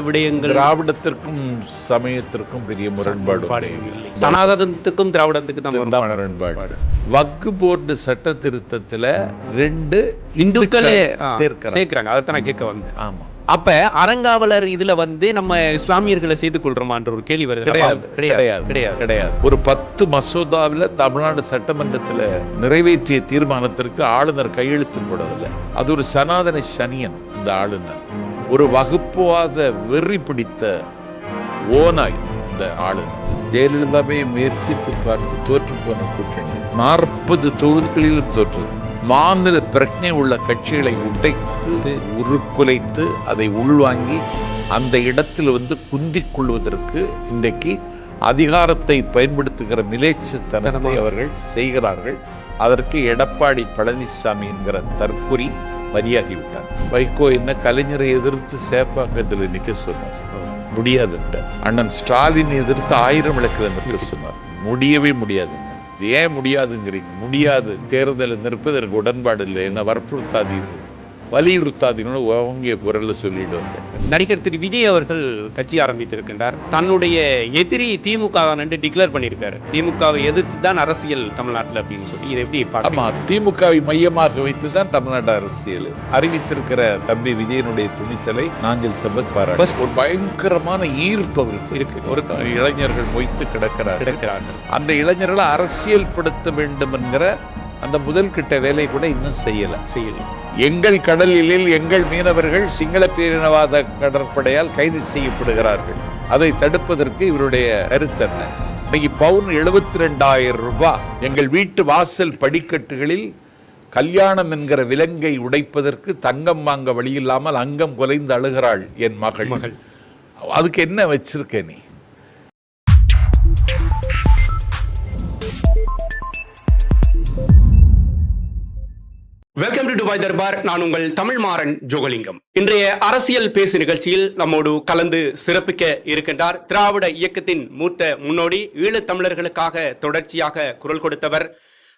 விடயங்கள் திராவிடத்திற்கும் சமயத்திற்கும் பெரிய முரண்பாடு இல்லை. சனாதனத்துக்கும் திராவிடத்துக்கு தான் முரண்பாடு. வக்ஃப் போர்டு சட்ட திருத்தத்தில் 2 இந்துக்களே சேர்க்கிறாங்க. அதைத்தான் நான் கேட்க வந்தேன். ஆமா. அப்ப அறங்காவலர் இதுல நம்ம இஸ்லாமியர்களை செய்து கொள்றோமான்ற ஒரு கேள்வி வருது. கிடையாது. ஒரு 10 மசோதாவில் தமிழ்நாடு சட்டமன்றத்தில் நிறைவேற்றிய தீர்மானத்திற்கு ஆளுநர் கையெழுத்து போடவில்லை. அது ஒரு சனாதன சனியன். இந்த ஆளுநர் ஒரு வகுப்புவாத வெறி பிடித்த ஓநாய். இந்த ஆளுநர் ஜெயலலிதாவை முயற்சித்து பார்த்து தோற்று போன கூட்டணி 40 தொகுதிகளிலும் தோற்றது. மாநில பிரச்சனை உள்ள கட்சிகளை உடைத்து உருக்குலைத்து அதை உள்வாங்கி அந்த இடத்தில் குந்திக் கொள்வதற்கு இன்றைக்கு அதிகாரத்தை பயன்படுத்துகிற மிலேச்சத்தனத்தை அவர்கள் செய்கிறார்கள். அதற்கு எடப்பாடி பழனிசாமி என்கிற தற்குறி பலியாகிவிட்டார். வைகோ என்ன கலைஞரை எதிர்த்து சேப்பாக்கத்தில் நிற்க சொன்னார், முடியாது. அண்ணன் ஸ்டாலின் எதிர்த்து 1000 விளக்கில் நிற்க சொன்னார், முடியவே முடியாது. ஏன் முடியாதுங்கிறீங்க? முடியாது. தேர்தலில் நிற்பதற்கு உடன்பாடு இல்லை. என்ன வற்புறுத்தாதீர்கள், வலியுறுத்தாதீங்கன்னு ஓங்கிய குரல்ல சொல்லிடுவாங்க. நடிகர் திரு விஜய் அவர்கள் கட்சி ஆரம்பித்திருக்கின்றார். தன்னுடைய எதிரி திமுக என்று டிக்ளேர் பண்ணியிருக்காரு. திமுகவை எதிர்த்து தான் அரசியல் தமிழ்நாட்டில் அப்படின்னு சொல்லி இதை எப்படி பார்க்கமா? திமுகவை மையமாக வைத்து தான் தமிழ்நாடு அரசியல் அறிவித்திருக்கிற தம்பி விஜயனுடைய துணிச்சலை நாஞ்சில் சம்பத் பாராட்டு. ஒரு பயங்கரமான ஈர்ப்பு இருக்கு. ஒரு இளைஞர்கள் மொய்த்து கிடக்கிறார்கள். அந்த இளைஞர்களை அரசியல் படுத்த வேண்டும் என்கிற அந்த முதல் கிட்ட வேலை கூட இன்னும் செய்யல. எங்கள் கடலில் எங்கள் மீனவர்கள் சிங்கள பேரினவாத கடற்படையால் கைது செய்யப்படுகிறார்கள். அதை தடுப்பதற்கு இவருடைய கருத்து என்ன? இன்னைக்கு பவுன் 72,000 ரூபாய். எங்கள் வீட்டு வாசல் படிக்கட்டுகளில் கல்யாணம் என்கிற விலங்கை உடைப்பதற்கு தங்கம் வாங்க வழி இல்லாமல் அங்கம் குலைந்து அழுகிறாள் என் மகள். அதுக்கு என்ன வச்சிருக்க நீ? Welcome to Dubai Darbar. நான் உங்கள் தமிழ் மாறன் ஜோகலிங்கம். இன்றைய அரசியல் பேசு நிகழ்ச்சியில் நம்மோடு கலந்து சிறப்பிக்க இருக்கின்றார் திராவிட இயக்கத்தின் மூத்த முன்னோடி, ஈழத்தமிழர்களுக்காக தொடர்ச்சியாக குரல் கொடுத்தவர்,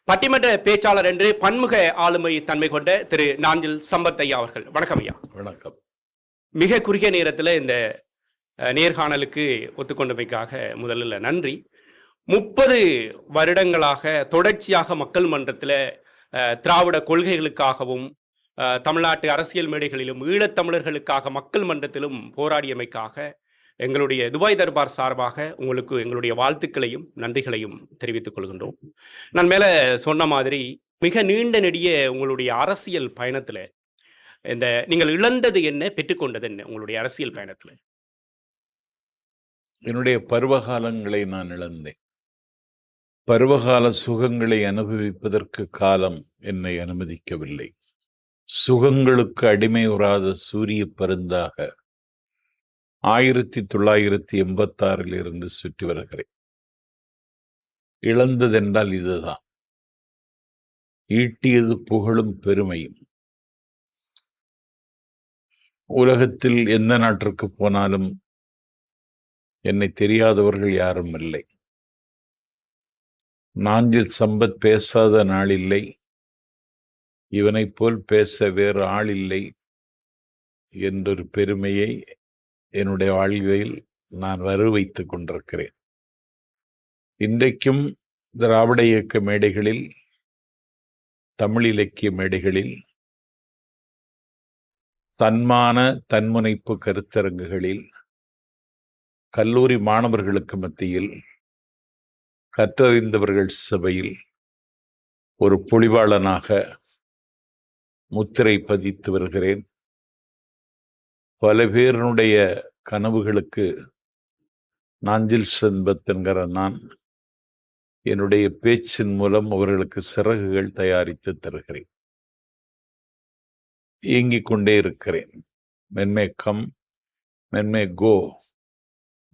பட்டிமன்ற பேச்சாளர் என்று பன்முக ஆளுமை தன்மை கொண்ட திரு நாஞ்சில் சம்பத் ஐயா அவர்கள். வணக்கம் ஐயா. வணக்கம். மிக குறுகிய நேரத்தில் இந்த நேர்காணலுக்கு ஒத்துக்கொண்டமைக்காக முதலில் நன்றி. 30 வருடங்களாக தொடர்ச்சியாக மக்கள் மன்றத்தில் திராவிட கொள்கைகளுக்காகவும் தமிழ்நாட்டு அரசியல் மேடைகளிலும் ஈழத்தமிழர்களுக்காக மக்கள் மன்றத்திலும் போராடியமைக்காக எங்களுடைய துபாய் தர்பார் சார்பாக உங்களுக்கு எங்களுடைய வாழ்த்துக்களையும் நன்றிகளையும் தெரிவித்துக் கொள்கின்றோம். நான் மேலே சொன்ன மாதிரி மிக நீண்ட நெடிய உங்களுடைய அரசியல் பயணத்தில் நீங்கள் இழந்தது என்ன, பெற்றுக்கொண்டது என்ன உங்களுடைய அரசியல் பயணத்தில்? என்னுடைய பருவகாலங்களை நான் இழந்தேன். பருவகால சுகங்களை அனுபவிப்பதற்கு காலம் என்னை அனுமதிக்கவில்லை. சுகங்களுக்கு அடிமையுறாத சூரிய பருந்தாக 1986 இருந்து சுற்றி வருகிறேன். இழந்ததென்றால் இதுதான். ஈட்டியது புகழும் பெருமையும். உலகத்தில் எந்த நாட்டிற்கு போனாலும் என்னை தெரியாதவர்கள் யாரும் இல்லை. நாஞ்சில் சம்பத் பேசாத நாளில்லை, இவனைப் போல் பேச வேறு ஆள் இல்லை என்றொரு பெருமையை என்னுடைய வாழ்க்கையில் நான் வைத்துக் கொண்டிருக்கிறேன். இன்றைக்கும் திராவிட இயக்க மேடைகளில், தமிழ் இலக்கிய மேடைகளில், தன்மான தன்முனைப்பு கருத்தரங்குகளில், கல்லூரி மாணவர்களுக்கு மத்தியில், கற்றறிந்தவர்கள் சபையில் ஒரு பொழிவாளனாக முத்திரை பதித்து வருகிறேன். பல பேருடைய கனவுகளுக்கு நாஞ்சில் சம்பத் என்கிற நான் என்னுடைய பேச்சின் மூலம் அவர்களுக்கு சிறகுகள் தயாரித்து தருகிறேன். இயங்கிக் கொண்டே இருக்கிறேன். men may come, men may go,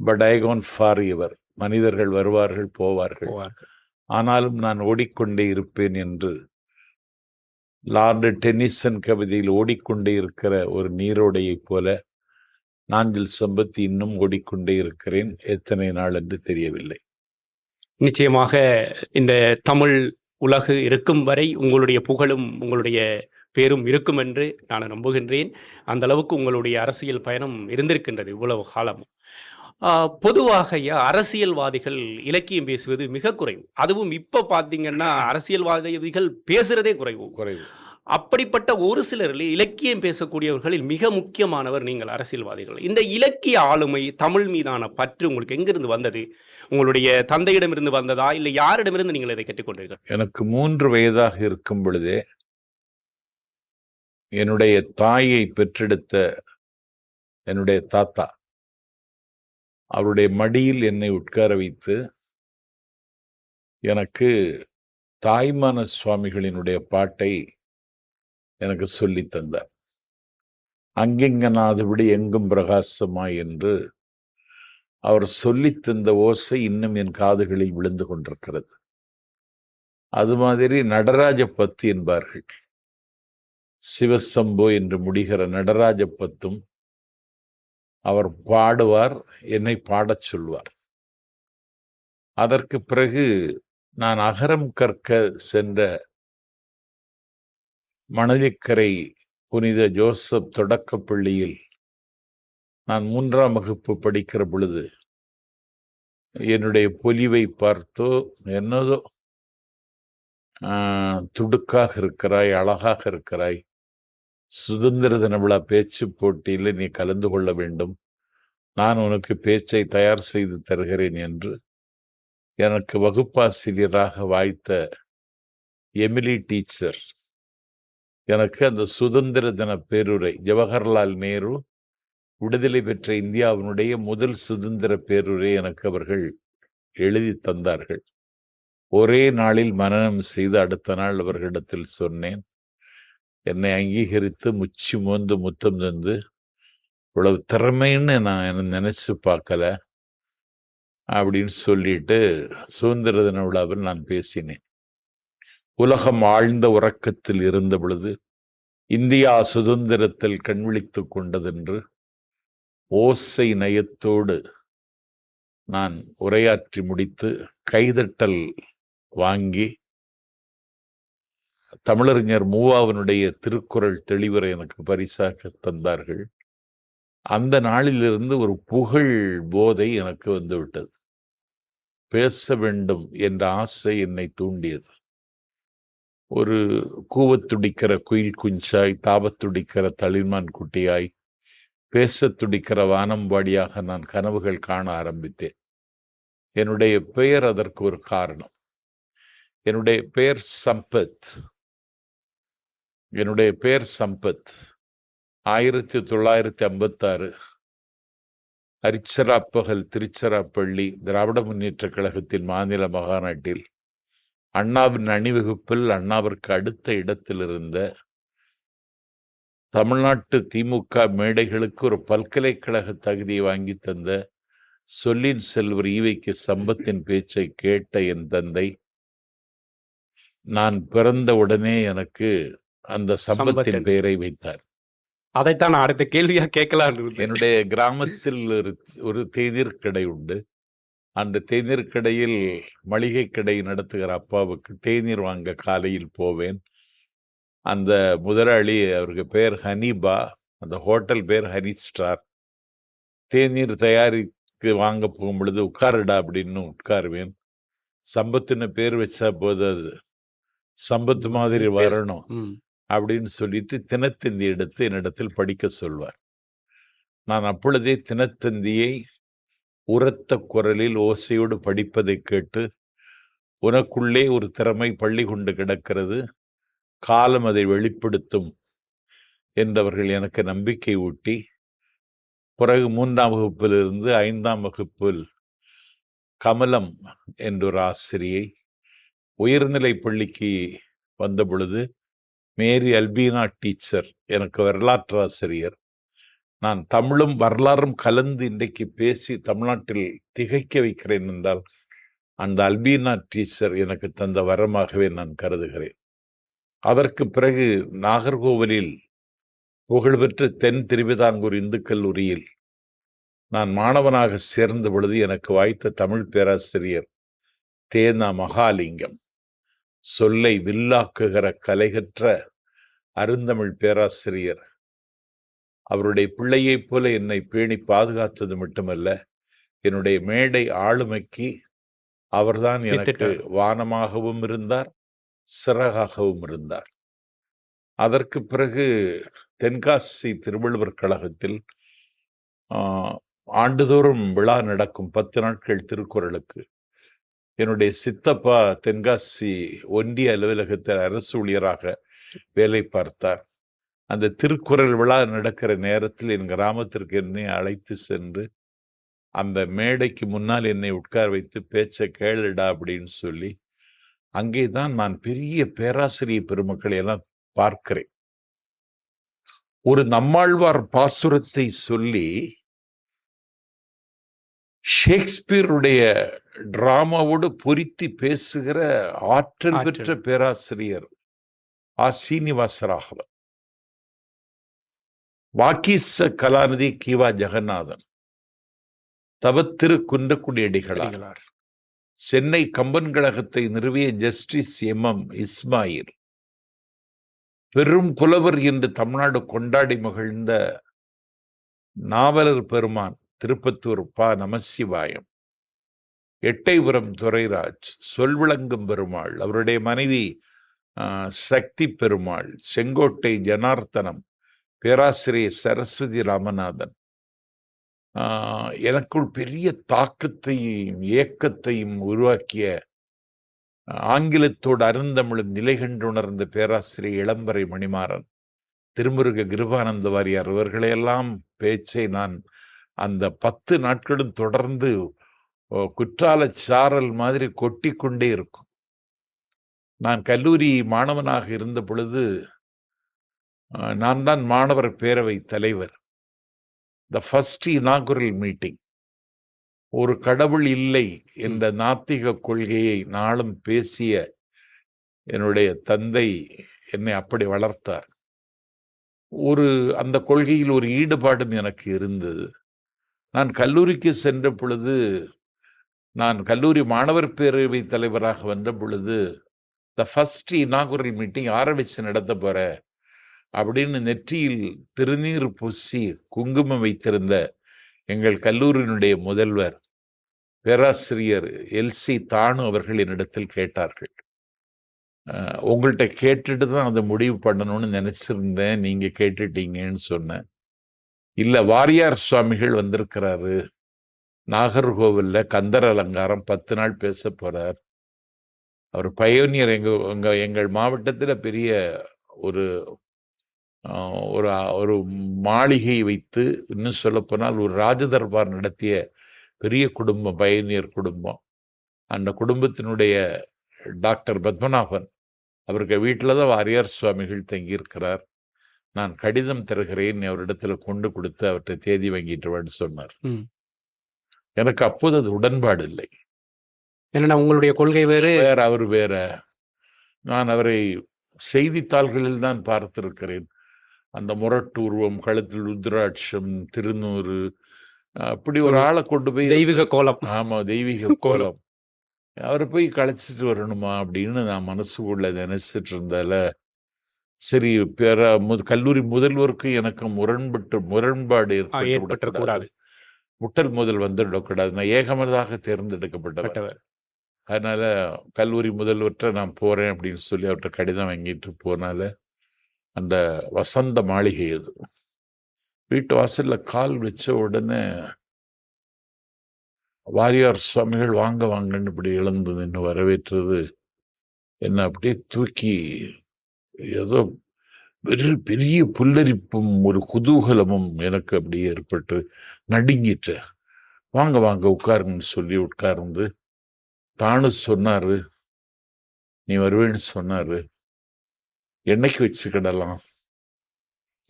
but I gone far ever. மனிதர்கள் வருவார்கள் போவார்கள், ஆனாலும் நான் ஓடிக்கொண்டே இருப்பேன் என்று லார்டு டென்னிசன் கவிதையில் ஓடிக்கொண்டே இருக்கிற ஒரு நீரோடையை போல நாஞ்சில் சம்பத் இன்னும் ஓடிக்கொண்டே இருக்கிறேன். எத்தனை நாள் என்று தெரியவில்லை. நிச்சயமாக இந்த தமிழ் உலகு இருக்கும் வரை உங்களுடைய புகழும் உங்களுடைய பேரும் இருக்கும் என்று நான் நம்புகின்றேன். அந்த அளவுக்கு உங்களுடைய அரசியல் பயணம் இருந்திருக்கின்றது இவ்வளவு காலம். பொதுவாக ஐயா, அரசியல்வாதிகள் இலக்கியம் பேசுவது மிக குறைவு. அதுவும் இப்ப பார்த்தீங்கன்னா அரசியல்வாதிகள் பேசுறதே குறைவு. அப்படிப்பட்ட ஒரு சிலரில் இலக்கியம் பேசக்கூடியவர்களில் மிக முக்கியமானவர் நீங்கள் அரசியல்வாதிகள். இந்த இலக்கிய ஆளுமை, தமிழ் மீதான பற்று உங்களுக்கு எங்கிருந்து வந்தது? உங்களுடைய தந்தையிடமிருந்து வந்ததா, இல்லை யாரிடமிருந்து நீங்கள் இதை கேட்டுக்கொண்டீர்கள்? எனக்கு 3 வயதாக இருக்கும் பொழுதே என்னுடைய தாயை பெற்றெடுத்த என்னுடைய தாத்தா அவருடைய மடியில் என்னை உட்கார வைத்து எனக்கு தாய்மான சுவாமிகளினுடைய பாட்டை எனக்கு சொல்லி தந்தார். அங்கெங்கனாது விட எங்கும் பிரகாசமாய் என்று அவர் சொல்லி தந்த ஓசை இன்னும் என் காதுகளில் விழுந்து கொண்டிருக்கிறது. அது மாதிரி நடராஜ பத்து என்பார்கள். சிவசம்போ என்று முடிகிற நடராஜ பத்தும் அவர் பாடுவார், என்னை பாடச் சொல்வார். அதற்கு பிறகு நான் அகரம் கற்க சென்ற மணலிக்கரை புனித ஜோசப் தொடக்கப் பள்ளியில் நான் 3ஆம் வகுப்பு படிக்கிற பொழுது என்னுடைய பொலிவை பார்த்தோ என்னதோ துடுக்காக இருக்கிறாய், அழகாக இருக்கிறாய், சுதந்திர தின விழா பேச்சு போட்டியில் நீ கலந்து கொள்ள வேண்டும், நான் உனக்கு பேச்சை தயார் செய்து தருகிறேன் என்று எனக்கு வகுப்பாசிரியராக வாய்த்த எமிலி டீச்சர் எனக்கு அந்த சுதந்திர தின பேருரை, ஜவஹர்லால் நேரு விடுதலை பெற்ற இந்தியாவினுடைய முதல் சுதந்திர பேருரை எனக்கு அவர்கள் எழுதி தந்தார்கள். ஒரே நாளில் மனனம் செய்து அடுத்த நாள் அவர்களிடத்தில் சொன்னேன். என்னை அங்கீகரித்து முச்சி மோந்து முத்தம் தந்து, இவ்வளவு திறமைன்னு நான் நினைச்சு பார்க்கல அப்படின்னு சொல்லிட்டு சுதந்திர தின விழாவில் நான் பேசினேன். உலகம் ஆழ்ந்த உறக்கத்தில் இருந்த பொழுது இந்தியா சுதந்திரத்தில் கண்விழித்து கொண்டதென்று ஓசை நயத்தோடு நான் உரையாற்றி முடித்து கைதட்டல் வாங்கி தமிழறிஞர் மூவாவினுடைய திருக்குறள் தெளிவுரை எனக்கு பரிசாக தந்தார்கள். அந்த நாளிலிருந்து ஒரு புகழ் போதை எனக்கு வந்துவிட்டது. பேச வேண்டும் என்ற ஆசை என்னை தூண்டியது. ஒரு கூவத்துடிக்கிற குயில் குஞ்சாய், தாபத்துடிக்கிற தளிர்மான் குட்டியாய், பேச துடிக்கிற வானம்பாடியாக நான் கனவுகள் காண ஆரம்பித்தேன். என்னுடைய பெயர் அதற்கு ஒரு காரணம். என்னுடைய பெயர் சம்பத். என்னுடைய பெயர் சம்பத் 1956 அரிச்சராப்பகல் திருச்சிராப்பள்ளி திராவிட முன்னேற்ற கழகத்தின் மாநில மகாநாட்டில் அண்ணாவின் அணிவகுப்பில் அண்ணாவிற்கு அடுத்த இடத்தில் இருந்த தமிழ்நாட்டு திமுக மேடைகளுக்கு ஒரு பல்கலைக்கழக தகுதியை வாங்கி தந்த சொல்லின் செல்வர் ஈவைக்கு சம்பத்தின் பேச்சை கேட்ட என் தந்தை நான் பிறந்த உடனே எனக்கு அந்த சம்பத்தின் பெயரை வைத்தார். அதைத்தான் அடுத்த கேள்வியா கேட்கலாம். என்னுடைய கிராமத்தில் ஒரு தேநீர் கடை உண்டு. அந்த தேநீர் கடையில் மளிகை கடை நடத்துகிற அப்பாவுக்கு தேநீர் வாங்க காலையில் போவேன். அந்த முதலாளி, அவருக்கு பேர் ஹனிபா, அந்த ஹோட்டல் பேர் ஹனி ஸ்டார். தேநீர் தயாரிக்கு வாங்க போகும் பொழுது உட்காருடா அப்படின்னு உட்காருவேன். சம்பத்துன்னு பேர் வச்சா போது அது சம்பத்து மாதிரி வரணும் அப்படின்னு சொல்லிட்டு தினத்தந்தி எடுத்து என்னிடத்தில் படிக்க சொல்வார். நான் அப்பொழுதே தினத்தந்தியை உரத்த குரலில் ஓசையோடு படிப்பதை கேட்டு, உனக்குள்ளே ஒரு திறமை பள்ளி கொண்டு கிடக்கிறது, காலம் அதை வெளிப்படுத்தும் என்றவர்கள் எனக்கு நம்பிக்கை ஊட்டி, பிறகு 3ஆம் வகுப்பிலிருந்து 5ஆம் வகுப்பில் கமலம் என்றொரு ஆசிரியை, உயர்நிலை பள்ளிக்கு வந்த பொழுது மேரி அல்பீனா டீச்சர் எனக்கு வரலாற்று ஆசிரியர். நான் தமிழும் வரலாறும் கலந்து இன்றைக்கு பேசி தமிழ்நாட்டில் திகைக்க வைக்கிறேன் என்றால் அந்த அல்பீனா டீச்சர் எனக்கு தந்த வரமாகவே நான் கருதுகிறேன். அதற்கு பிறகு நாகர்கோவிலில் புகழ்பெற்ற தென் திருவிதாங்கூர் இந்து கல்லூரியில் நான் மாணவனாக சேர்ந்த பொழுது எனக்கு வாய்த்த தமிழ் பேராசிரியர் தேனா மகாலிங்கம் சொல்லை வில்லாக்குகிற கலைகற்ற அருந்தமிழ் பேராசிரியர் அவருடைய பிள்ளையைப் போல என்னை பேணி பாதுகாத்தது மட்டுமல்ல, என்னுடைய மேடை ஆளுமைக்கு அவர்தான் எனக்கு வானமாகவும் இருந்தார், சிறகாகவும் இருந்தார். அதற்கு பிறகு தென்காசி திருவள்ளுவர் கழகத்தில் ஆண்டுதோறும் விழா நடக்கும் 10 நாட்கள் திருக்குறளுக்கு என்னுடைய சித்தப்பா தென்காசி ஒன்றிய அலுவலகத்தில் அரசு ஊழியராக வேலை பார்த்தார். அந்த திருக்குறள் விழா நடக்கிற நேரத்தில் என் கிராமத்திற்கு என்னை அழைத்து சென்று அந்த மேடைக்கு முன்னால் என்னை உட்கார வைத்து பேச்ச கேளுடா அப்படின்னு சொல்லி, அங்கேதான் நான் பெரிய பேராசிரியர் பெருமக்களை எல்லாம் பார்க்கிறேன். ஒரு நம்மாழ்வார் பாசுரத்தை சொல்லி ஷேக்ஸ்பியருடைய டிராமாவோடு பொருத்தி பேசுகிற ஆற்றல் பெற்ற பேராசிரியர் சீனிவாசராகவன். வாக்கீச கலாநிதி கிவா ஜெகநாதன், தவத்திரு குன்றக்குடியடிகளார், சென்னை கம்பன் கழகத்தை நிறுவிய ஜஸ்டிஸ் எம் இஸ்மாயில், பெரும் புலவர் என்று தமிழ்நாடு கொண்டாடி மகிழ்ந்த நாவலர் பெருமான் திருப்பத்தூர் நமசிவாயம், எட்டைபுரம் துரைராஜ், சொல்விளங்கும் பெருமாள், அவருடைய மனைவி சக்தி பெருமாள், செங்கோட்டை ஜனார்த்தனம், பேராசிரியர் சரஸ்வதி ராமநாதன் எனக்குள் பெரிய தாக்கத்தையும் ஏக்கத்தையும் உருவாக்கிய, ஆங்கிலத்தோடு அருந்தமிழும் நிலை கண்டுணர்ந்த பேராசிரியர் இளம்பரை மணிமாறன், திருமுருக கிருபானந்த வாரியார் இவர்களையெல்லாம் பேச்சை நான் அந்த 10 நாட்களும் தொடர்ந்து குற்றால சாரல் மாதிரி கொட்டி கொண்டே இருக்கும். நான் கல்லூரி மாணவனாக இருந்த பொழுது நான் தான் மாணவர் பேரவை தலைவர். த ஃபர்ஸ்ட் இனாகுரல் மீட்டிங், ஒரு கடவுள் இல்லை என்ற நாத்திக கொள்கையை நாளும் பேசிய என்னுடைய தந்தை என்னை அப்படி வளர்த்தார். அந்த கொள்கையில் ஒரு ஈடுபாடும் எனக்கு இருந்தது. நான் கல்லூரிக்கு சென்ற பொழுது, நான் கல்லூரி மாணவர் பேரவை தலைவராக வந்த பொழுது, த ஃபர்ஸ்ட் இனாகுரல் மீட்டிங் ஆரம்பிச்சு நடத்த போற அப்படின்னு நெற்றியில் திருநீர் பூசி குங்குமம் வைத்திருந்த எங்கள் கல்லூரியினுடைய முதல்வர் பேராசிரியர் எல்சி தானு அவர்கள் என்னிடத்தில் கேட்டார்கள். உங்கள்கிட்ட கேட்டுட்டு தான் அதை முடிவு பண்ணணும்னு நினைச்சிருந்தேன், நீங்க கேட்டுட்டீங்கன்னு சொன்னேன். இல்ல, வாரியார் சுவாமிகள் வந்திருக்கிறாரு, நாகர்கோவில்ல கந்தர் அலங்காரம் 10 நாள் பேச போறார். அவர் பயோனியர். எங்கள் மாவட்டத்தில் பெரிய ஒரு ஒரு மாளிகை வைத்து, இன்னும் சொல்ல போனால் ஒரு ராஜதர்பார் நடத்திய பெரிய குடும்பம், பயோனியர் குடும்பம். அந்த குடும்பத்தினுடைய டாக்டர் பத்மநாபன் அவருக்கு வீட்டில் தான் வாரியார் சுவாமிகள் தங்கியிருக்கிறார். நான் கடிதம் தருகிறேன், அவரிடத்துல கொண்டு கொடுத்து அவர்கிட்ட தேதி வாங்கிட்டுவான்னு சொன்னார். எனக்கு அப்போது அது உடன்பாடு இல்லை. என்னன்னா உங்களுடைய கொள்கை வேற, அவர் வேற. நான் அவரை செய்தித்தாள்களில் தான் பார்த்திருக்கிறேன். அந்த முரட்டு உருவம், கழுத்தில் ருத்ராட்சம், திருநூறு, அப்படி ஒரு ஆளை கொண்டு போய் தெய்வீக கோலம். ஆமா, தெய்வீக கோலம். அவரை போய் கலைச்சிட்டு வரணுமா அப்படின்னு நான் மனசுக்குள்ள நினைச்சிட்டு இருந்தால, சரி, கல்லூரி முதல்வருக்கு எனக்கு முரண்பாடு ஏற்பட்டுக்கூடாது, முட்டல் முதல் வந்துடக்கூடாது. நான் ஏகமனதாக தேர்ந்தெடுக்கப்பட்டவர். அதனால கல்லூரி முதல்வர்கிட்ட நான் போறேன் அப்படின்னு சொல்லி அவர்கிட்ட கடிதம் வாங்கிட்டு போனால, அந்த வசந்த மாளிகை அது வீட்டு வாசல்ல கால் வச்ச உடனே வாரியார் சுவாமிகள் வாங்க வாங்கன்னு இப்படி இழந்து நின்று வரவேற்றது என்ன அப்படியே தூக்கி, ஏதோ பெரிய புல்லரிப்பும் ஒரு குதூகலமும் எனக்கு அப்படியே ஏற்பட்டு நடுங்கிட்டு, வாங்க வாங்க உட்காருங்கன்னு சொல்லி உட்கார்ந்து, தானு சொன்னாரு, நீ வருவேன்னு சொன்னாரு, என்னைக்கு வச்சுக்கிடலாம்,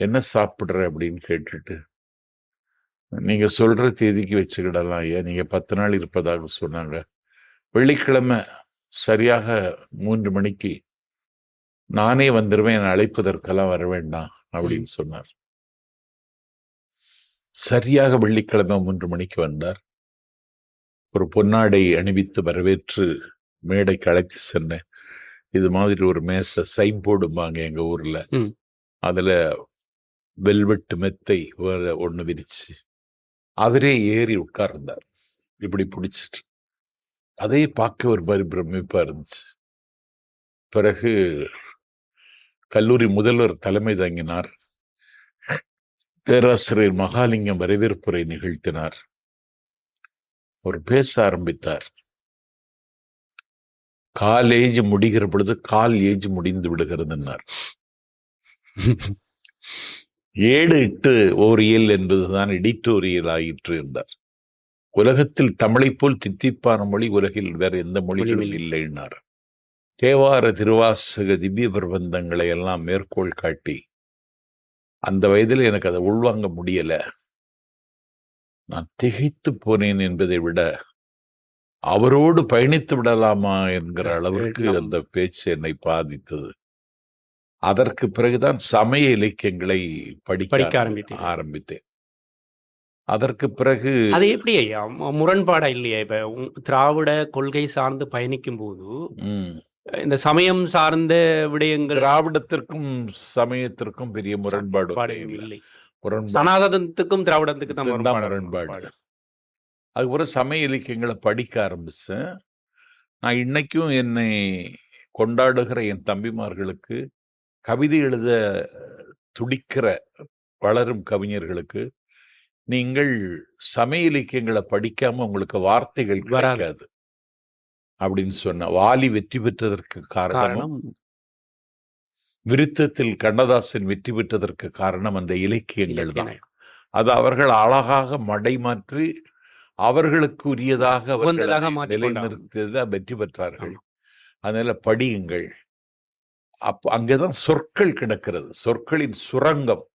என்ன சாப்பிடுற அப்படின்னு கேட்டுட்டு, நீங்க சொல்ற தேதிக்கு வச்சுக்கிடலாம் ஐயா, நீங்க 10 நாள் இருப்பதாக சொன்னாங்க, வெள்ளிக்கிழமை சரியாக 3 மணிக்கு நானே வந்துடுவேன், என்னை அழைப்பதற்கெல்லாம் வர வேண்டாம் அப்படின்னு சொன்னார். சரியாக வெள்ளிக்கிழமை 3 மணிக்கு வந்தார். ஒரு பொன்னாடை அணிவித்து வரவேற்று மேடைக்கு அழைத்து சென்றேன். இது மாதிரி ஒரு மேசை சைன் போடுவாங்க எங்க ஊர்ல, அதில் வெல்வெட்டு மெத்தை ஒன்று விரிச்சு அவரே ஏறி உட்கார்ந்தார், இப்படி பிடிச்சிட்டு. அதே பார்க்க ஒரு மாதிரி பிரமிப்பாக இருந்துச்சு. பிறகு கல்லூரி முதல்வர் தலைமை தாங்கினார். பேராசிரியர் மகாலிங்கம் வரவேற்புரை நிகழ்த்தினார். அவர் பேச ஆரம்பித்தார். காலேஜ் முடிகிற பொழுது கால் ஏஜ் முடிந்து விடுகிறதுன்னார். ஏடு இட்டு ஓரியல் என்பதுதான் எடிட்டோரியல் ஆயிற்று என்றார். உலகத்தில் தமிழை போல் தித்திப்பான மொழி உலகில் வேற எந்த மொழிகளும் இல்லைன்னார். தேவார திருவாசக திவ்ய பிரபந்தங்களை எல்லாம் மேற்கோள் காட்டி அந்த வயதில் எனக்கு அதை உள்வாங்க முடியல. நான் திகைத்து போனேன் என்பதை விட அவரோடு பயணித்து விடலாமா என்கிற அளவுக்கு அந்த பேச்சு என்னை பாதித்தது. அதற்கு பிறகுதான் சமய இலக்கியங்களை படிக்க ஆரம்பித்தேன். அதற்கு பிறகு அது எப்படி ஐயா முரண்பாடா இல்லையா? இப்ப திராவிட கொள்கை சார்ந்து பயணிக்கும் போது இந்த சமயம் சார்ந்த விடயங்கள், திராவிடத்திற்கும் சமயத்திற்கும் பெரிய முரண்பாடு இல்லை. சனாதனத்துக்கும் திராவிடத்துக்கு தான் முரண்பாடு. அதுக்கப்புறம் சமய இலக்கியங்களை படிக்க ஆரம்பிச்சேன். நான் இன்னைக்கும் என்னை கொண்டாடுகிற என் தம்பிமார்களுக்கு, கவிதை எழுத துடிக்கிற வளரும் கவிஞர்களுக்கு, நீங்கள் சமய இலக்கியங்களை படிக்காம உங்களுக்கு வார்த்தைகள் கிடைக்காது அப்படின்னு சொன்ன. வாலி வெற்றி பெற்றதற்கு காரணம், விருத்தத்தில் கண்ணதாசன் வெற்றி பெற்றதற்கு காரணம் அந்த இலக்கியங்கள் தான். அது அவர்கள் அழகாக மடை மாற்றி அவர்களுக்கு உரியதாக நிலைநிறுத்தியதை வெற்றி பெற்றார்கள். அதனால படியுங்கள். அங்கேதான் சொற்கள் கிடக்கிறது, சொற்களின் சுரங்கம்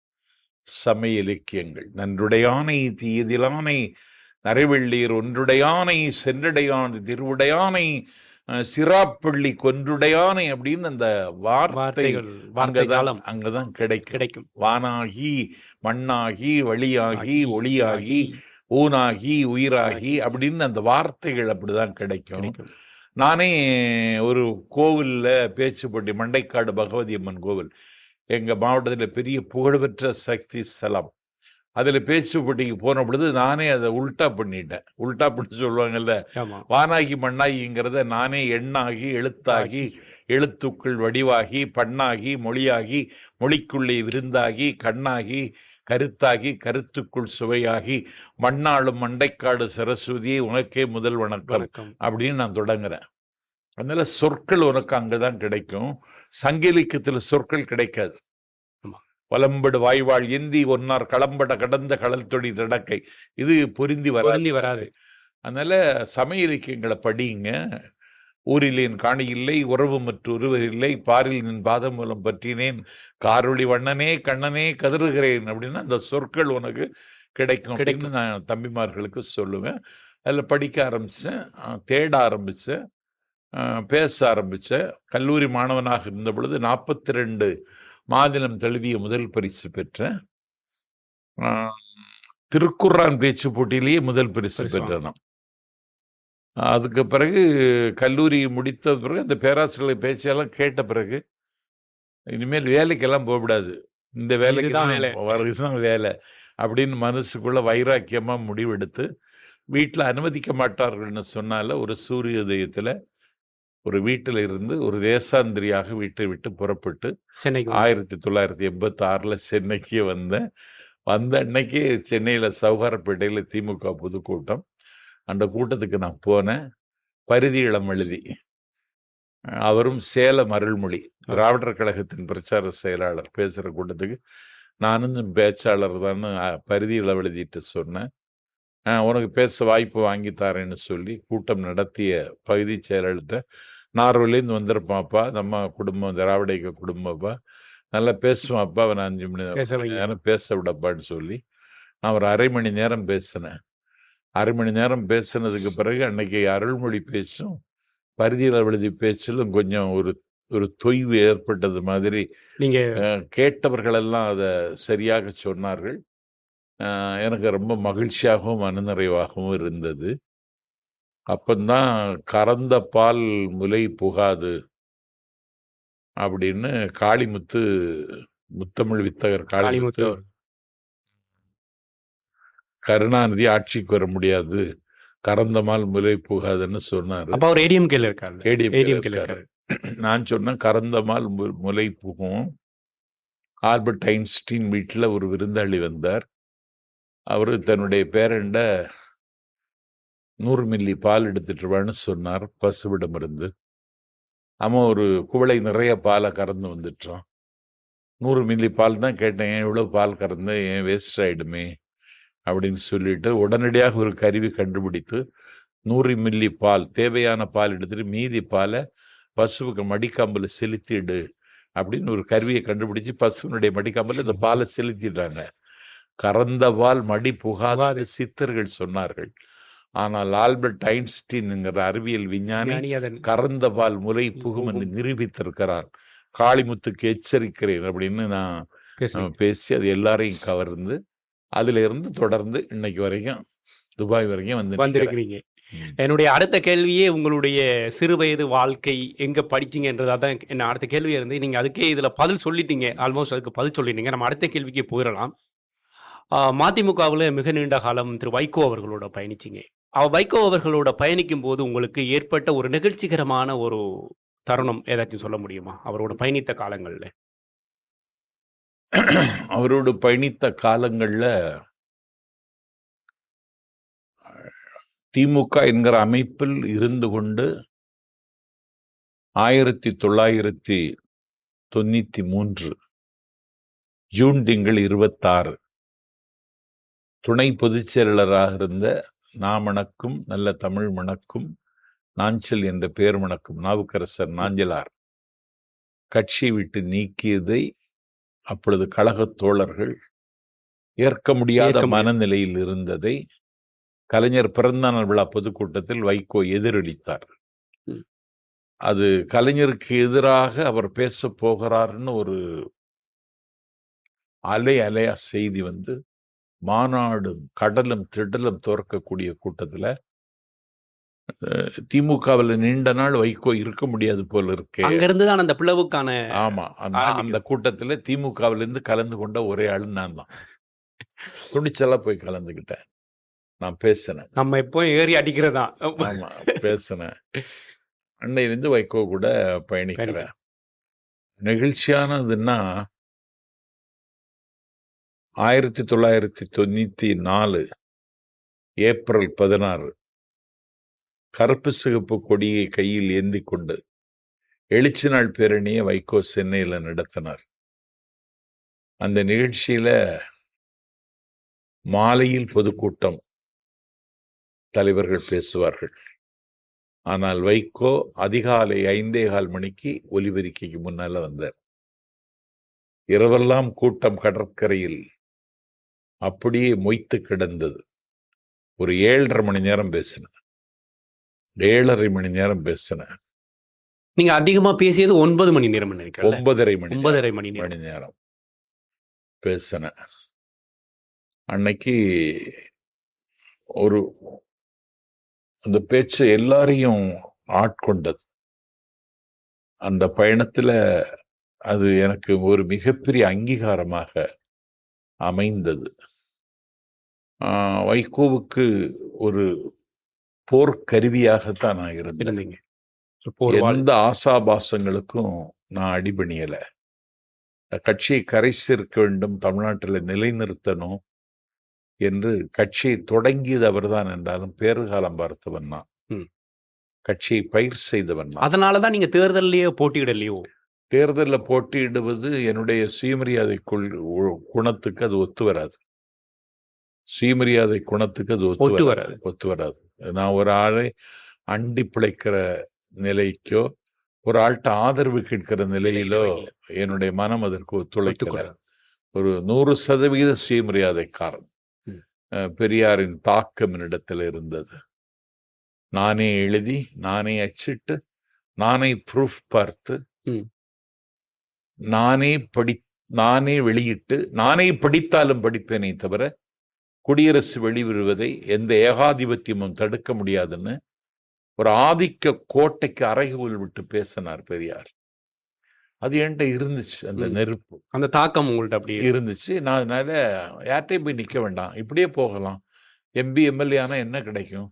சமய இலக்கியங்கள். நன்றுடையானை தீயதிலானை நரைவெள்ளீர் ஒன்றுடையானை சென்றடையான் திருவுடையானை சிராப்பள்ளி கொன்றுடையானை அப்படின்னு அந்த வார்த்தைகள் அங்கதான் கிடைக்கும். வானாகி மண்ணாகி வழியாகி ஒளியாகி ஊனாகி உயிராகி அப்படின்னு அந்த வார்த்தைகள் அப்படிதான் கிடைக்கும். நானே ஒரு கோவில்ல பேச்சு போட்டி, மண்டைக்காடு பகவதி அம்மன் கோவில் எங்க மாவட்டத்தில் பெரிய புகழ்பெற்ற சக்தி ஸ்தலம், அதில் பேச்சு போட்டிக்கு போன பொழுது நானே அதை உல்டா பண்ணிட்டேன். உல்டா பண்ணி சொல்லுவாங்கல்ல, வானாகி மண்ணாகிங்கிறத நானே எண்ணாகி எழுத்தாகி எழுத்துக்குள் வடிவாகி பண்ணாகி மொழியாகி மொழிக்குள்ளே விருந்தாகி கண்ணாகி கருத்தாகி கருத்துக்குள் சுவையாகி மண்ணாளும் மண்டைக்காடு சரஸ்வதியை உனக்கே முதல் வணக்கம் அப்படின்னு நான் தொடங்குறேன். அதனால சொற்கள் உனக்கு அங்கதான் கிடைக்கும். சங்க இலக்கியத்தில் சொற்கள் கிடைக்காது. வலம்படு வாய்வாள் ஏந்தி ஒன்னார் களம்பட கடந்த கடல் தொடி தடக்கை, இது பொருந்தி வராது. அதனால சமய இலக்கியங்களை படிங்க. ஊரிலேன் காணியில்லை உறவு மற்ற ஒருவர் இல்லை, பாரில் நின் பாதம் மூலம் பற்றினேன் காரொளி வண்ணனே கண்ணனே கதறுகிறேன் அப்படின்னா அந்த சொற்கள் உனக்கு கிடைக்கும் அப்படின்னு நான் தம்பிமார்களுக்கு சொல்லுவேன். அதில் படிக்க ஆரம்பித்தேன், தேட ஆரம்பித்தேன், பேச ஆரம்பித்தேன். கல்லூரி மாணவனாக இருந்த பொழுது 42 மாநிலம் தழுவிய முதல் பரிசு பெற்றேன். திருக்குர்ஆன் பேச்சு போட்டியிலேயே முதல் பரிசு பெற்றேன். அதுக்கு பிறகு கல்லூரி முடித்த பிறகு அந்த பேராசிரியர் பேச்செல்லாம் கேட்ட பிறகு இனிமேல் வேலைக்கெல்லாம் போகக்கூடாது, இந்த வேலைக்கு தான் வேலை அப்படின்னு மனசுக்குள்ள வைராக்கியமாக முடிவெடுத்து, வீட்டில் அனுமதிக்க மாட்டார்கள்னு சொன்னால ஒரு சூரிய உதயத்தில் ஒரு வீட்டில் இருந்து ஒரு தேசாந்திரியாக வீட்டை விட்டு புறப்பட்டு 1986 சென்னைக்கு வந்தேன். வந்த அன்னைக்கு சென்னையில் சவுகாரப்பேட்டையில் திமுக பொதுக்கூட்டம். அந்த கூட்டத்துக்கு நான் போனேன். பரிதி இளம் எழுதி அவரும் சேலம் அருள்மொழி திராவிடர் கழகத்தின் பிரச்சார செயலாளர் பேசுகிற கூட்டத்துக்கு நானும் பேச்சாளர் தான் பரிதி இளம் எழுதிட்டு சொன்னேன். உனக்கு பேச வாய்ப்பு வாங்கி தரேன்னு சொல்லி கூட்டம் நடத்திய பகுதி செயலாளர்கிட்ட, நார்வேலேருந்து வந்திருப்பான்ப்பா, நம்ம குடும்பம் திராவிட இயக்க குடும்பப்பா, நல்லா பேசுவான்ப்பா, அவன் 5 மணி நேரம் பேச விடப்பான்னு சொல்லி நான் ஒரு அரை மணி நேரம் பேசினேன். அரை மணி நேரம் பேசினதுக்கு பிறகு அன்னைக்கு அருள்மொழி பேச்சும் பரிதியில் எழுதி பேச்சிலும் கொஞ்சம் ஒரு தொய்வு ஏற்பட்டது மாதிரி கேட்டவர்களெல்லாம் அதை சரியாக சொன்னார்கள். எனக்கு ரொம்ப மகிழ்ச்சியாகவும் மனநிறைவாகவும் இருந்தது. அப்பந்தான் கறந்த பால் முலை புகாது அப்படின்னு காளிமுத்து முத்தமிழ் வித்தகர் காளிமுத்து காளிமுத்து அவர். கருணாநிதி ஆட்சிக்கு வர முடியாது, கறந்தமால் முலை போகாதுன்னு சொன்னாரு. அப்ப அவர் ஏடிஎம்கேல இருக்காரு. ஏடிஎம்கேல ஏடிஎம்கேல இருக்காரு. இருக்காரு. நான் சொன்னேன் கறந்தமால் முலை புகும். ஆல்பர்ட் ஐன்ஸ்டீன் வீட்டில் ஒரு விருந்தாளி வந்தார். அவர் தன்னுடைய பேரண்ட 100 மில்லி பால் எடுத்துட்டுருவான்னு சொன்னார் பசுவிடமிருந்து. அவன் ஒரு குவளை நிறைய பாலை கறந்து வந்துட்டான். 100 மில்லி பால் தான் கேட்டேன், ஏன் இவ்வளோ பால் கறந்து, ஏன் வேஸ்ட் ஆகிடுமே அப்படின்னு சொல்லிட்டு உடனடியாக ஒரு கருவி கண்டுபிடித்து 100 மில்லி பால், தேவையான பால் எடுத்துட்டு மீதி பாலை பசுவுக்கு மடிக்காம்பில் செலுத்திடு அப்படின்னு ஒரு கருவியை கண்டுபிடிச்சு பசுவினுடைய மடிக்காம்பில் இந்த பாலை செலுத்திட்டாங்க. கறந்த பால் மடி புகாத சித்தர்கள் சொன்னார்கள். ஆனால் ஆல்பர்ட் ஐன்ஸ்டீன்ங்கிற அறிவியல் விஞ்ஞானி கறந்த பால் முறை புகும் என்று நிரூபித்திருக்கிறார். காளிமுத்துக்கு எச்சரிக்கிறேன் அப்படின்னு நான் பேசி அது எல்லாரையும் கவர்ந்து அதுல இருந்து தொடர்ந்து இன்னைக்கு வரைக்கும் துபாய் வரைக்கும் வந்திருக்கிறீங்க. என்னுடைய அடுத்த கேள்வியே உங்களுடைய சிறுவயது வாழ்க்கை எங்க படிச்சீங்கன்றதா தான் என்ன அடுத்த கேள்வியா இருந்து, நீங்க அதுக்கே இதுல பதில் சொல்லிட்டீங்க. ஆல்மோஸ்ட் அதுக்கு பதில் சொல்லிட்டீங்க. நம்ம அடுத்த கேள்விக்கு போயிடலாம். மதிமுகவில் மிக நீண்ட காலம் திரு வைகோ அவர்களோட பயணிச்சிங்க. வைகோ அவர்களோட பயணிக்கும் போது உங்களுக்கு ஏற்பட்ட ஒரு நிகழ்ச்சிகரமான ஒரு தருணம் ஏதாச்சும் சொல்ல முடியுமா? அவரோட பயணித்த காலங்கள்ல. அவரோடு பயணித்த காலங்கள்ல திமுக என்கிற அமைப்பில் இருந்து கொண்டு 1993 ஜூன் திங்கள் 26 துணை பொதுச் செயலாளராக இருந்த நாமணக்கும் நல்ல தமிழ் மணக்கும் நாஞ்சல் என்ற பெயர் மணக்கும் நாவுக்கரசர் நாஞ்சலார் கட்சி விட்டு நீக்கியதை அப்பொழுது கழகத் தோழர்கள் ஏற்க முடியாத மனநிலையில் இருந்ததை கலைஞர் பிறந்தநாள் விழா பொதுக்கூட்டத்தில் வைகோ எதிரொலித்தார். அது கலைஞருக்கு எதிராக அவர் பேச போகிறார்னு ஒரு அலையா செய்தி வந்து மாநாடும் கடலும் திடலும் தோற்கக்கூடிய கூட்டத்தில் திமுகவில் நீண்ட நாள் வைகோ இருக்க முடியாது போல இருக்கு. அங்கிருந்துதான் அந்த பிளவுக்கான ஆமா அந்த கூட்டத்தில் திமுகவிலிருந்து கலந்து கொண்ட ஒரே ஆளு நான் தான். துணிச்சலா போய் கலந்துக்கிட்டேன். நான் பேசினேன். நம்ம எப்போ ஏறி அடிக்கிறதா? ஆமா பேசினேன். அன்னையிலிருந்து வைகோ கூட பயணிக்கிறேன். நெகிழ்ச்சியானதுன்னா 1994 ஏப்ரல் 16 கருப்பு சிகப்பு கொடியை கையில் ஏந்தி கொண்டு எழுச்சி நாள் பேரணியை வைகோ சென்னையில் நடத்தினார். அந்த நிகழ்ச்சியில மாலையில் பொதுக்கூட்டம், தலைவர்கள் பேசுவார்கள். ஆனால் வைகோ அதிகாலை 5:15 மணிக்கு ஒலிபெருக்கிக்கு முன்னால வந்தார். இரவெல்லாம் கூட்டம் கடற்கரையில் அப்படியே மொய்த்து கிடந்தது. ஒரு 7.5 மணி நேரம் பேசினேன். 7.5 மணி நேரம் பேசினேன். நீங்க அதிகமா பேசியது 9 மணி நேரம் நினைக்கிறேன். 9.5 மணி நேரம் பேசினேன். அன்னைக்கு ஒரு அந்த பேச்சு எல்லாரையும் ஆட்கொண்டது. அந்த பயணத்துல அது எனக்கு ஒரு மிகப்பெரிய அங்கீகாரமாக அமைந்தது. வைகோவுக்கு ஒரு போர்க்கருவியாகத்தான் நான் இருந்தேன். எந்த ஆசாபாசங்களுக்கும் நான் அடிபணியல. கட்சியை கரை சேர்க்க வேண்டும், தமிழ்நாட்டில் நிலைநிறுத்தணும் என்று கட்சியை தொடங்கியது அவர்தான் என்றாலும் பேறுகாலம் பார்த்தவன் தான். கட்சியை பயிர் செய்தவன் தான். அதனாலதான் நீங்க தேர்தலையோ போட்டியிடலையோ? தேர்தலில் போட்டியிடுவது என்னுடைய சுயமரியாதை குணத்துக்கு அது ஒத்து வராது. சுயமரியாதை குணத்துக்கு அது ஒத்து வராது. நான் ஒரு ஆளை அண்டி பிழைக்கிற நிலைக்கோ ஒரு ஆள்கிட்ட ஆதரவு கேட்கிற நிலையிலோ என்னுடைய மனம் அதற்கு ஒத்துழைக்கல. ஒரு 100% சுயமரியாதைக்காரன். பெரியாரின் தாக்கம் என்னிடத்தில் இருந்தது. நானே எழுதி, நானே அச்சிட்டு, நானே ப்ரூஃப் பார்த்து, நானே வெளியிட்டு, நானே படித்தாலும் படிப்பேனே தவிர குடியரசு வெளிவருவதை எந்த ஏகாதிபத்தியமும் தடுக்க முடியாதுன்னு ஒரு ஆதிக்க கோட்டைக்கு அறைகூவல் விட்டு பேசினார் பெரியார். அது என்கிட்ட இருந்துச்சு. அந்த ம். நெருப்பு அந்த தாக்கம் உங்கள்ட்ட அப்படி இருந்துச்சு. நான் அதனால யார்கிட்டயும் போய் நிற்க வேண்டாம், இப்படியே போகலாம். எம்பி எம்எல்ஏ ஆனால் என்ன கிடைக்கும்?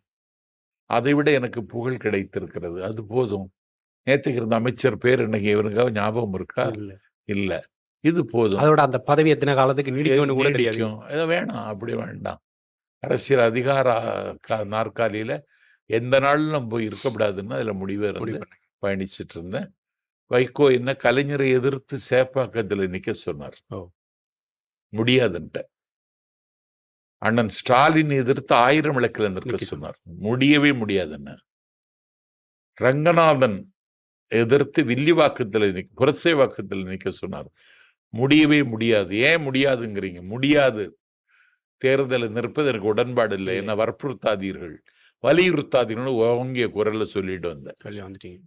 அதை விட எனக்கு புகழ் கிடைத்திருக்கிறது, அது போதும். நேற்றுக்கு இருந்த அமைச்சர் பேர் இன்னைக்கு இவனுக்காக ஞாபகம் இருக்கா? இல்ல. இல்லை. இது போதும். அதோட அந்த பதவி எத்தனை காலத்துக்கு நீடிக்கும்னு கூட தெரியாது. நீடிக்கும். இது வேணாம், அப்படி வேண்டாம். அரசியல் அதிகார நாற்காலியில எந்த நாளிலும் போய் இருக்கக்கூடாதுன்னு அதில் முடிவே முடிவு இருந்து பண்ணேன். பயணிச்சுட்டு இருந்தேன். வைகோ என்ன கலைஞரை எதிர்த்து சேப்பாக்கத்தில் நிற்க சொன்னார். ஓ. முடியாதுன்ட்ட. அண்ணன் ஸ்டாலின் எதிர்த்து 1000 விளக்கில் நிற்க நிக்க சொன்னார். முடியவே முடியாதுன்னு. ரங்கநாதன் எதிர்த்து வில்லிவாக்கத்தில் புரட்சைவாக்கத்தில் நிற்க சொன்னார். முடியவே முடியாது. ஏன் முடியாதுங்கிறீங்க? முடியாது. தேர்தலில் நிற்பது எனக்கு உடன்பாடு இல்லை, என்ன வற்புறுத்தாதீர்கள், வலியுறுத்தாதீர்கள் ஓங்கிய குரல்ல சொல்லிட்டு வந்தேன். சொல்லி வந்துட்டீங்க.